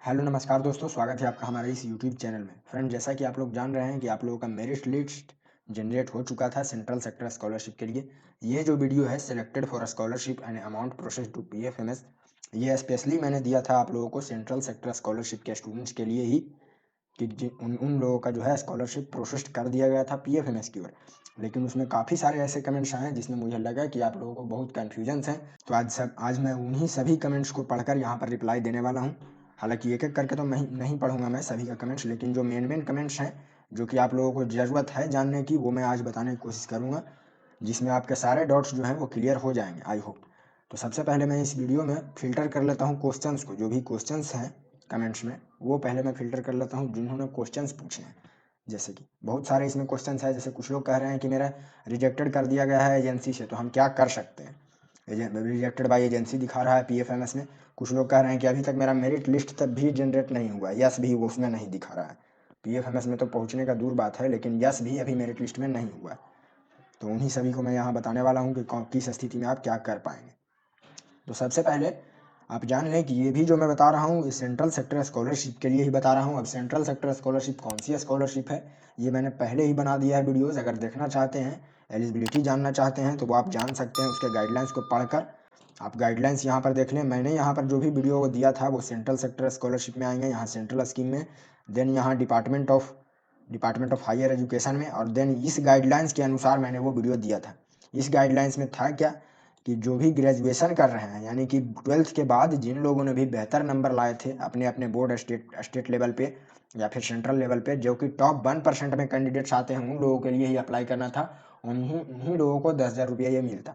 Hello नमस्कार दोस्तों, स्वागत है आपका हमारे इस यूट्यूब चैनल में। फ्रेंड, जैसा कि आप लोग जान रहे हैं कि आप लोगों का मेरिट लिस्ट जनरेट हो चुका था सेंट्रल सेक्टर स्कॉलरशिप के लिए। ये जो वीडियो है selected for scholarship and amount process to PFMS, ये स्पेशली मैंने दिया था आप लोगों को सेंट्रल सेक्टर स्कॉलरशिप के स्टूडेंट्स के लिए ही कि उन उन लोगों का जो है स्कॉलरशिप प्रोसेस कर दिया गया था पीएफएमएस की ओर। लेकिन उसमें काफ़ी सारे ऐसे कमेंट्स आए जिसमें मुझे लगा कि आप लोगों को बहुत कन्फ्यूजन्स हैं। तो आज मैं उन्हीं सभी कमेंट्स को पढ़कर यहाँ पर रिप्लाई देने वाला हूँ। हालांकि एक एक करके तो मैं नहीं पढ़ूंगा मैं सभी का कमेंट्स, लेकिन जो मेन कमेंट्स हैं जो कि आप लोगों को ज़रूरत है जानने की, वो मैं आज बताने की कोशिश करूँगा, जिसमें आपके सारे डाउट्स जो हैं वो क्लियर हो जाएंगे, आई होप। तो सबसे पहले मैं इस वीडियो में फ़िल्टर कर लेता हूँ क्वेश्चंस को, जो भी क्वेश्चंस हैं कमेंट्स में वो पहले मैं फ़िल्टर कर लेता हूँ जिन्होंने क्वेश्चंस पूछे हैं। जैसे कि बहुत सारे इसमें क्वेश्चंस है, जैसे कुछ लोग कह रहे हैं कि मेरा रिजेक्टेड कर दिया गया है एजेंसी से, तो हम क्या कर सकते हैं। रिजेक्टेड बाई एजेंसी दिखा रहा है पीएफएमएस में। कुछ लोग कह रहे हैं कि अभी तक मेरा मेरिट लिस्ट तक भी जनरेट नहीं हुआ, यस भी वो उसमें नहीं दिखा रहा है। पीएफएमएस में तो पहुंचने का दूर बात है, लेकिन यस भी अभी मेरिट लिस्ट में नहीं हुआ है। तो उन्हीं सभी को मैं यहाँ बताने वाला हूँ कि किस स्थिति में आप क्या कर पाएंगे। तो सबसे पहले आप जान लें कि ये भी जो मैं बता रहा हूँ सेंट्रल सेक्टर स्कॉलरशिप के लिए ही बता रहा हूँ। अब सेंट्रल सेक्टर स्कॉलरशिप कौन सी स्कॉलरशिप है, ये मैंने पहले ही बना दिया है वीडियोज़। अगर देखना चाहते हैं, एलिजिबिलिटी जानना चाहते हैं, तो वो आप जान सकते हैं उसके गाइडलाइंस को पढ़कर। आप गाइडलाइंस यहाँ पर देख लें। मैंने यहाँ पर जो भी वीडियो दिया था वो सेंट्रल सेक्टर स्कॉलरशिप में आएंगे, यहाँ सेंट्रल स्कीम में, देन यहाँ डिपार्टमेंट ऑफ हायर एजुकेशन में, और देन इस गाइडलाइंस के अनुसार मैंने वो वीडियो दिया था। इस गाइडलाइंस में था क्या कि जो भी ग्रेजुएशन कर रहे हैं, यानी कि 12th के बाद जिन लोगों ने भी बेहतर नंबर लाए थे अपने अपने बोर्ड स्टेट लेवल पे या फिर सेंट्रल लेवल पे, जो कि टॉप 1% में कैंडिडेट्स आते हैं, उन लोगों के लिए ही अप्लाई करना था। उन्हीं लोगों को 10,000 रुपया ये मिलता।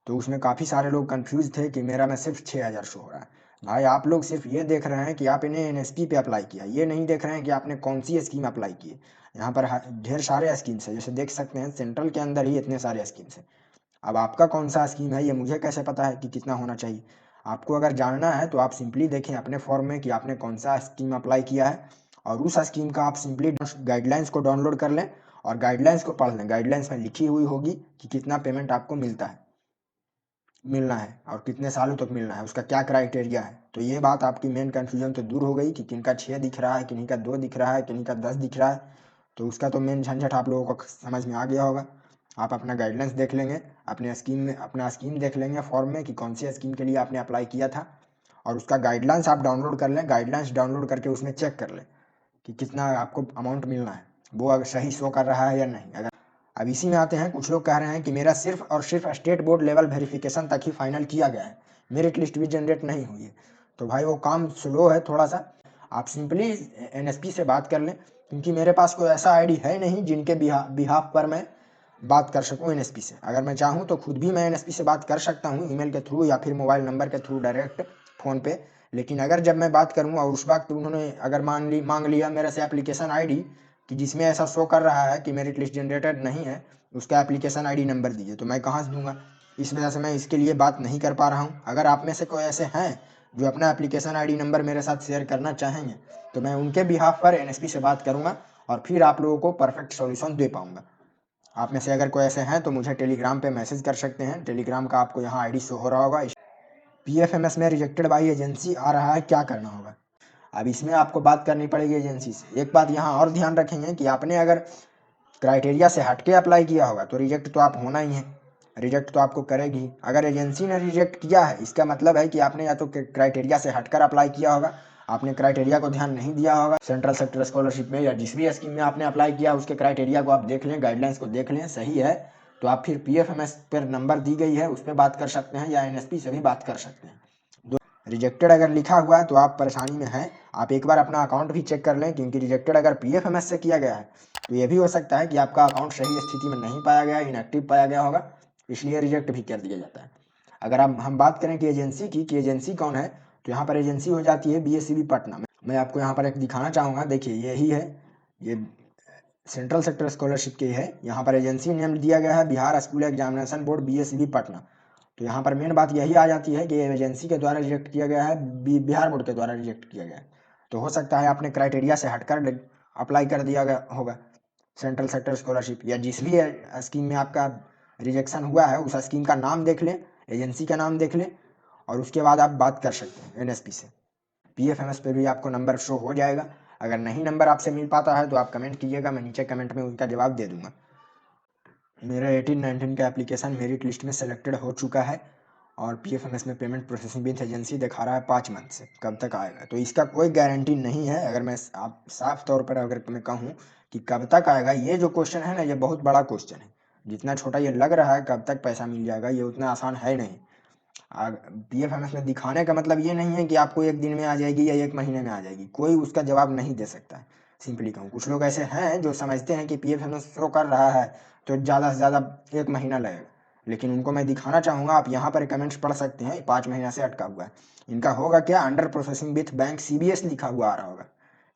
तो उसमें काफ़ी सारे लोग कंफ्यूज थे कि मेरा में सिर्फ 6,000 शो हो रहा है। भाई, आप लोग सिर्फ ये देख रहे हैं कि आपने एनएसपी पे अप्लाई किया, ये नहीं देख रहे हैं कि आपने कौन सी स्कीम अप्लाई की है। यहाँ पर ढेर सारे स्कीम्स है, जैसे देख सकते हैं सेंट्रल के अंदर ही इतने सारे स्कीम्स हैं। अब आपका कौन सा स्कीम है ये मुझे कैसे पता है कि कितना होना चाहिए। आपको अगर जानना है तो आप सिंपली देखें अपने फॉर्म में कि आपने कौन सा स्कीम अप्लाई किया है, और उस स्कीम का आप सिंपली गाइडलाइंस को डाउनलोड कर लें और गाइडलाइंस को पढ़ लें। गाइडलाइंस में लिखी हुई होगी कि कितना पेमेंट आपको मिलना है और कितने सालों तक मिलना है, उसका क्या क्राइटेरिया है। तो ये बात आपकी मेन कन्फ्यूजन तो दूर हो गई कि किनका 6 दिख रहा है, किन्हीं का 2 दिख रहा है, किन्हीं का 10 दिख रहा है। तो उसका तो मेन झंझट आप लोगों को समझ में आ गया होगा। आप अपना गाइडलाइंस देख लेंगे, अपना स्कीम देख लेंगे फॉर्म में कि कौन सी स्कीम के लिए आपने अप्लाई किया था, और उसका गाइडलाइंस आप डाउनलोड कर लें। गाइडलाइंस डाउनलोड करके उसमें चेक कर लें कि कितना आपको अमाउंट मिलना है, वो अगर सही शो कर रहा है या नहीं। अगर अब इसी में आते हैं, कुछ लोग कह रहे हैं कि मेरा सिर्फ और सिर्फ स्टेट बोर्ड लेवल वेरिफिकेशन तक ही फाइनल किया गया है, मेरिट लिस्ट भी जनरेट नहीं हुई है। तो भाई वो काम स्लो है थोड़ा सा। आप सिंपली एनएसपी से बात कर लें, क्योंकि मेरे पास कोई ऐसा आईडी है नहीं जिनके बिहाफ पर मैं बात कर सकूं एनएसपी से। अगर मैं चाहूं तो खुद भी मैं एनएसपी से बात कर सकता हूं, ईमेल के थ्रू या फिर मोबाइल नंबर के थ्रू डायरेक्ट फ़ोन पे। लेकिन अगर जब मैं बात करूंगा और उस वक्त उन्होंने अगर मांग लिया मेरे से एप्लीकेशन आईडी कि जिसमें ऐसा शो कर रहा है कि मेरिट लिस्ट जनरेटेड नहीं है, उसका एप्लीकेशन आईडी नंबर दीजिए, तो मैं कहाँ से दूंगा। इस वजह से मैं इसके लिए बात नहीं कर पा रहा हूँ। अगर आप में से कोई ऐसे हैं जो अपना एप्लीकेशन आईडी नंबर मेरे साथ शेयर करना चाहेंगे, तो मैं उनके बिहाफ पर एनएसपी से बात करूंगा और फिर आप लोगों को परफेक्ट सॉल्यूशन दे पाऊंगा। आप में से अगर कोई ऐसे हैं तो मुझे टेलीग्राम पे मैसेज कर सकते हैं। टेलीग्राम का आपको यहाँ आईडी शो हो रहा होगा। पीएफएमएस में रिजेक्टेड बाई एजेंसी आ रहा है, क्या करना होगा। अब इसमें आपको बात करनी पड़ेगी एजेंसी से। एक बात यहाँ और ध्यान रखेंगे कि आपने अगर क्राइटेरिया से हटके अप्लाई किया होगा तो रिजेक्ट तो आप होना ही है, रिजेक्ट तो आपको करेगी। अगर एजेंसी ने रिजेक्ट किया है, इसका मतलब है कि आपने या तो क्राइटेरिया से हटकर अप्लाई किया होगा, आपने क्राइटेरिया को ध्यान नहीं दिया होगा सेंट्रल सेक्टर स्कॉलरशिप में, या जिस भी स्कीम में आपने अप्लाई किया उसके क्राइटेरिया को आप देख लें, गाइडलाइंस को देख लें, सही है तो आप फिर पीएफएमएस पर नंबर दी गई है उस पर बात कर सकते हैं, या एनएसपी से भी बात कर सकते हैं। रिजेक्टेड अगर लिखा हुआ है तो आप परेशानी में हैं। आप एक बार अपना अकाउंट भी चेक कर लें, क्योंकि रिजेक्टेड अगर पीएफएमएस से किया गया है तो ये भी हो सकता है कि आपका अकाउंट सही स्थिति में नहीं पाया गया, इनएक्टिव पाया गया होगा, इसलिए रिजेक्ट भी कर दिया जाता है। अगर हम बात करें कि एजेंसी की, कि एजेंसी कौन है, तो यहाँ पर एजेंसी हो जाती है बीएससीबी पटना में। मैं आपको यहाँ पर एक दिखाना चाहूँगा, देखिए यही है, ये सेंट्रल सेक्टर स्कॉलरशिप की है। यहाँ पर एजेंसी नेम दिया गया है Bihar school examination board BSCB Patna. तो यहाँ पर मेन बात यही आ जाती है कि एजेंसी के द्वारा रिजेक्ट किया गया है, बिहार बोर्ड के द्वारा रिजेक्ट किया गया है। तो हो सकता है आपने क्राइटेरिया से हटकर अप्लाई कर दिया गया होगा सेंट्रल सेक्टर स्कॉलरशिप, या जिस भी स्कीम में आपका रिजेक्शन हुआ है उस स्कीम का नाम देख लें, एजेंसी का नाम देख लें, और उसके बाद आप बात कर सकते हैं एनएसपी से। PFMS पे भी आपको नंबर शो हो जाएगा। अगर नहीं नंबर आपसे मिल पाता है तो आप कमेंट कीजिएगा, मैं नीचे कमेंट में उनका जवाब दे दूंगा। मेरा 18-19 का एप्लीकेशन मेरिट लिस्ट में सेलेक्टेड हो चुका है और PFMS में पेमेंट प्रोसेसिंग विथ एजेंसी दिखा रहा है 5 मंथ से, कब तक आएगा तो इसका कोई गारंटी नहीं है। अगर मैं आप साफ तौर पर अगर मैं कहूँ कि कब तक आएगा, ये जो क्वेश्चन है ना, ये बहुत बड़ा क्वेश्चन है। जितना छोटा ये लग रहा है कब तक पैसा मिल जाएगा, ये उतना आसान है नहीं। PFMS में दिखाने का मतलब ये नहीं है कि आपको 1 दिन में आ जाएगी या 1 महीने में आ जाएगी, कोई उसका जवाब नहीं दे सकता है। सिंपली कहूँ, कुछ लोग ऐसे हैं जो समझते हैं कि PFMS शो कर रहा है तो ज़्यादा से ज़्यादा 1 महीना लगेगा, लेकिन उनको मैं दिखाना चाहूँगा। आप यहाँ पर कमेंट्स पढ़ सकते हैं, 5 महीना से अटका हुआ है। इनका होगा क्या, under processing with bank CBS लिखा हुआ आ रहा होगा।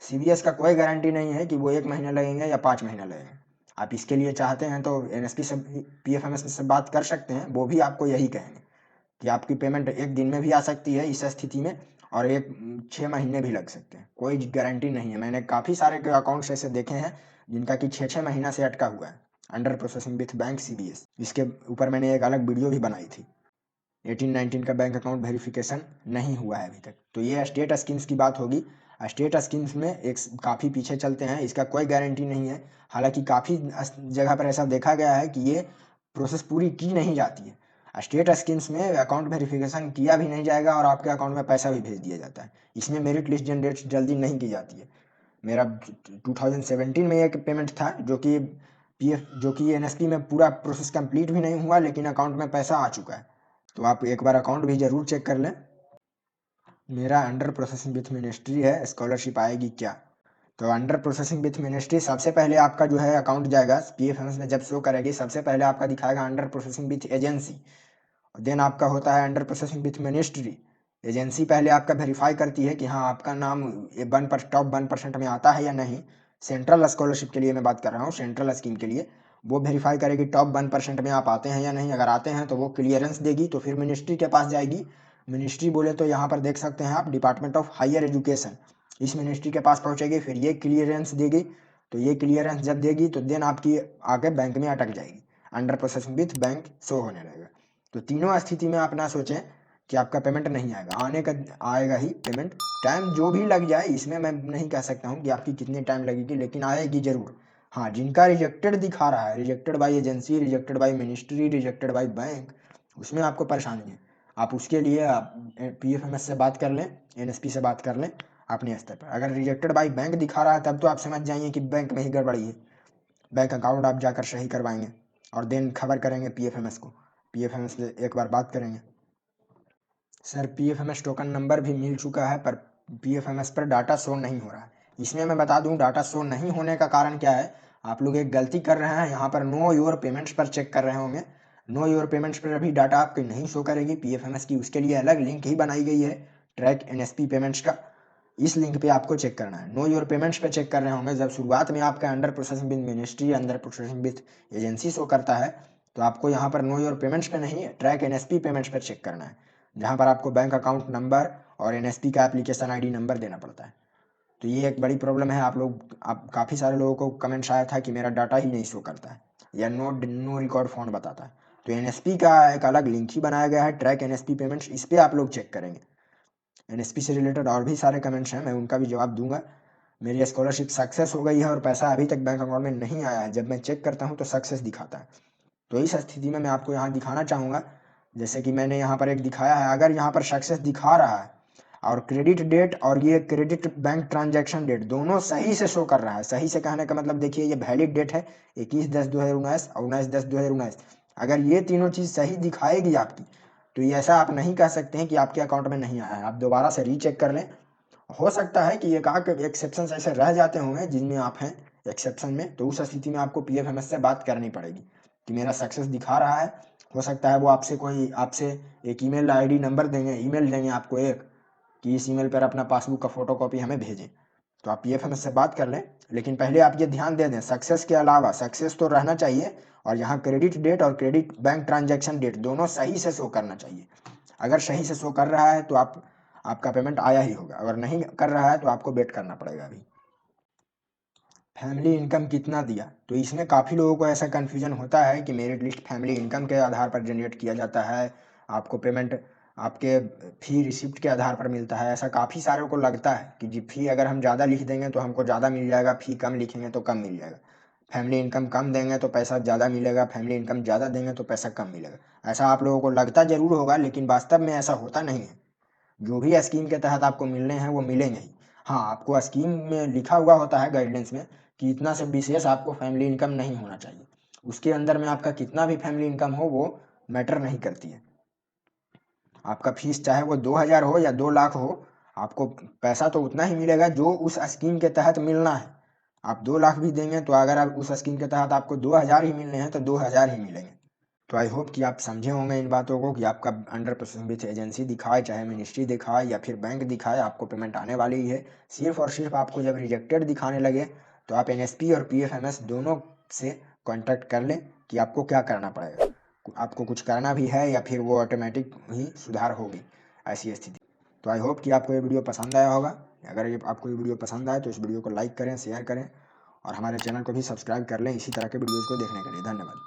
CBS का कोई गारंटी नहीं है कि वो 1 महीना लगेंगे या 5 महीना लगेंगे। आप इसके लिए चाहते हैं तो NSP से PFMS से बात कर सकते हैं, वो भी आपको यही कहेंगे कि आपकी पेमेंट 1 दिन में भी आ सकती है इस स्थिति में, और 6 महीने भी लग सकते हैं, कोई गारंटी नहीं है। मैंने काफ़ी सारे अकाउंट्स ऐसे देखे हैं जिनका कि 6 महीना से अटका हुआ है, under processing with bank CBS। इसके ऊपर मैंने एक अलग वीडियो भी बनाई थी। 18-19 का बैंक अकाउंट वेरिफिकेशन नहीं हुआ है अभी तक। तो ये स्टेट स्कीम्स की बात होगी। स्टेट स्कीम्स में एक काफ़ी पीछे चलते हैं, इसका कोई गारंटी नहीं है। हालांकि काफ़ी जगह पर ऐसा देखा गया है कि ये प्रोसेस पूरी की नहीं जाती है। स्टेट स्कीम्स में अकाउंट वेरिफिकेशन किया भी नहीं जाएगा और आपके अकाउंट में पैसा भी भेज दिया जाता है। इसमें मेरिट लिस्ट जनरेट जल्दी नहीं की जाती है। मेरा 2017 में एक पेमेंट था जो कि NSP में पूरा प्रोसेस कंप्लीट भी नहीं हुआ, लेकिन अकाउंट में पैसा आ चुका है। तो आप एक बार अकाउंट भी ज़रूर चेक कर लें। मेरा अंडर प्रोसेसिंग विथ मिनिस्ट्री है, स्कॉलरशिप आएगी क्या? तो अंडर प्रोसेसिंग विथ मिनिस्ट्री, सबसे पहले आपका जो है अकाउंट जाएगा PFMS में, जब शो करेगी सबसे पहले आपका दिखाएगा अंडर प्रोसेसिंग विथ एजेंसी, और देन आपका होता है under processing with ministry. Agency पहले आपका वेरीफाई करती है कि हाँ आपका नाम टॉप 1% में आता है या नहीं। सेंट्रल स्कॉलरशिप के लिए मैं बात कर रहा हूँ, सेंट्रल स्कीम के लिए वो वेरीफाई करेगी टॉप 1% में आप आते हैं या नहीं। अगर आते हैं तो वो क्लियरेंस देगी, तो फिर मिनिस्ट्री के पास जाएगी। मिनिस्ट्री बोले तो यहाँ पर देख सकते हैं आप, डिपार्टमेंट ऑफ हायर एजुकेशन, इस मिनिस्ट्री के पास पहुँचेगी, फिर ये क्लियरेंस देगी। तो ये क्लियरेंस जब देगी तो देन आपकी आगे बैंक में अटक जाएगी, under processing with bank show होने लगेगा। तो तीनों स्थिति में आप ना सोचें कि आपका पेमेंट नहीं आएगा, आने का आएगा ही पेमेंट। टाइम जो भी लग जाए, इसमें मैं नहीं कह सकता हूँ कि आपकी कितनी टाइम लगेगी, लेकिन आएगी ज़रूर। हाँ, जिनका रिजेक्टेड दिखा रहा है, rejected by agency, rejected by ministry, rejected by bank, उसमें आपको परेशानी है। आप उसके लिए आप PFMS से बात कर लें, NSP से बात कर लें अपने स्तर पर। अगर रिजेक्टेड बाय बैंक दिखा रहा है तब तो आप समझ जाइए कि बैंक में ही गड़बड़ी है। बैंक अकाउंट आप जाकर सही करवाएंगे और देन खबर करेंगे PFMS को, PFMS से एक बार बात करेंगे। सर PFMS टोकन नंबर भी मिल चुका है, पर PFMS पर डाटा शो नहीं हो रहा है। इसमें मैं बता दूं, डाटा शो नहीं होने का कारण क्या है। आप लोग एक गलती कर रहे हैं, यहाँ पर नो योर पेमेंट्स पर चेक कर रहे होंगे। नो योर पेमेंट्स पर अभी डाटा आपकी नहीं शो करेगी PFMS की, उसके लिए अलग लिंक ही बनाई गई है, ट्रैक NSP पेमेंट्स का। इस लिंक पे आपको चेक करना है, नो योर पेमेंट्स पे चेक कर रहे होंगे। जब शुरुआत में आपका under processing with ministry, under processing with agency show करता है, तो आपको यहाँ पर नो योर पेमेंट्स पे नहीं, ट्रैक NSP पेमेंट्स पर चेक करना है, जहाँ पर आपको बैंक अकाउंट नंबर और NSP का एप्लीकेशन ID नंबर देना पड़ता है। तो ये एक बड़ी प्रॉब्लम है। आप काफ़ी सारे लोगों को कमेंट्स आया था कि मेरा डाटा ही नहीं शो करता है या नो रिकॉर्ड फाउंड बताता है। तो NSP का एक अलग लिंक ही बनाया गया है, ट्रैक NSP पेमेंट्स, इस पर आप लोग चेक करेंगे। NSP से रिलेटेड और भी सारे कमेंट्स हैं, मैं उनका भी जवाब दूंगा। मेरी स्कॉलरशिप सक्सेस हो गई है और पैसा अभी तक बैंक अकाउंट में नहीं आया है। जब मैं चेक करता हूँ तो सक्सेस दिखाता है। तो इस स्थिति में मैं आपको यहाँ दिखाना चाहूँगा, जैसे कि मैंने यहाँ पर एक दिखाया है। अगर यहाँ पर सक्सेस दिखा रहा है और क्रेडिट डेट और ये क्रेडिट बैंक ट्रांजैक्शन डेट दोनों सही से शो कर रहा है, सही से कहने का मतलब देखिए, ये वैलिड डेट है 21/10/2019 और 19/10/2019। अगर ये तीनों चीज़ सही दिखाएगी आपकी, तो ये ऐसा आप नहीं कह सकते हैं कि आपके अकाउंट में नहीं आया है। आप दोबारा से रीचेक कर लें। हो सकता है कि एक आध एक्सेप्शन ऐसे रह जाते होंगे जिनमें आप हैं एक्सेप्शन में, तो उस स्थिति में आपको PFMS से बात करनी पड़ेगी कि मेरा सक्सेस दिखा रहा है। हो सकता है वो आपसे एक ईमेल ID नंबर देंगे, ईमेल देंगे आपको एक, कि इस ईमेल पर अपना पासबुक का फोटोकॉपी हमें भेजें। तो आप PFMS से बात कर लें, लेकिन पहले आप ये ध्यान दे दें, सक्सेस के अलावा सक्सेस तो रहना चाहिए, और यहाँ क्रेडिट डेट और क्रेडिट बैंक ट्रांजैक्शन डेट दोनों सही से शो करना चाहिए। अगर सही से शो कर रहा है तो आपका पेमेंट आया ही होगा, अगर नहीं कर रहा है तो आपको वेट करना पड़ेगा अभी। फैमिली इनकम कितना दिया, तो इसमें काफ़ी लोगों को ऐसा कन्फ्यूजन होता है कि मेरिट लिस्ट फैमिली इनकम के आधार पर जनरेट किया जाता है, आपको पेमेंट आपके फ़ी रिसिप्ट के आधार पर मिलता है। ऐसा काफ़ी सारों को लगता है कि जी फ़ी अगर हम ज़्यादा लिख देंगे तो हमको ज़्यादा मिल जाएगा, फ़ी कम लिखेंगे तो कम मिल जाएगा। फैमिली इनकम कम देंगे तो पैसा ज़्यादा मिलेगा, फैमिली इनकम ज़्यादा देंगे तो पैसा कम मिलेगा। ऐसा आप लोगों को लगता ज़रूर होगा, लेकिन वास्तव में ऐसा होता नहीं है। जो भी स्कीम के तहत आपको मिलने हैं वो मिलेंगे ही। हाँ, आपको स्कीम में लिखा हुआ होता है गाइडेंस में कि इतना से विशेष आपको फैमिली इनकम नहीं होना चाहिए। उसके अंदर में आपका कितना भी फैमिली इनकम हो वो मैटर नहीं करती है। आपका फीस चाहे वो 2000 हो या 2 लाख हो, आपको पैसा तो उतना ही मिलेगा जो उस स्कीम के तहत मिलना है। आप 2 लाख भी देंगे तो अगर आप उस स्कीम के तहत आपको 2000 ही मिलने हैं तो 2000 ही मिलेंगे। तो आई होप कि आप समझे होंगे इन बातों को कि आपका अंडर प्रस्तावित एजेंसी दिखाए, चाहे मिनिस्ट्री दिखाए या फिर बैंक दिखाए, आपको पेमेंट आने वाली ही है। सिर्फ और सिर्फ आपको जब रिजेक्टेड दिखाने लगे तो आप एनएसपी और पीएफएमएस दोनों से कांटेक्ट कर लें कि आपको क्या करना पड़ेगा। आपको कुछ करना भी है या फिर वो ऑटोमेटिक ही सुधार होगी ऐसी स्थिति। तो आई होप कि आपको ये वीडियो पसंद आया होगा। अगर ये आपको ये वीडियो पसंद आए तो इस वीडियो को लाइक करें, शेयर करें और हमारे चैनल को भी सब्सक्राइब कर लें इसी तरह के वीडियोज़ को देखने के लिए। धन्यवाद।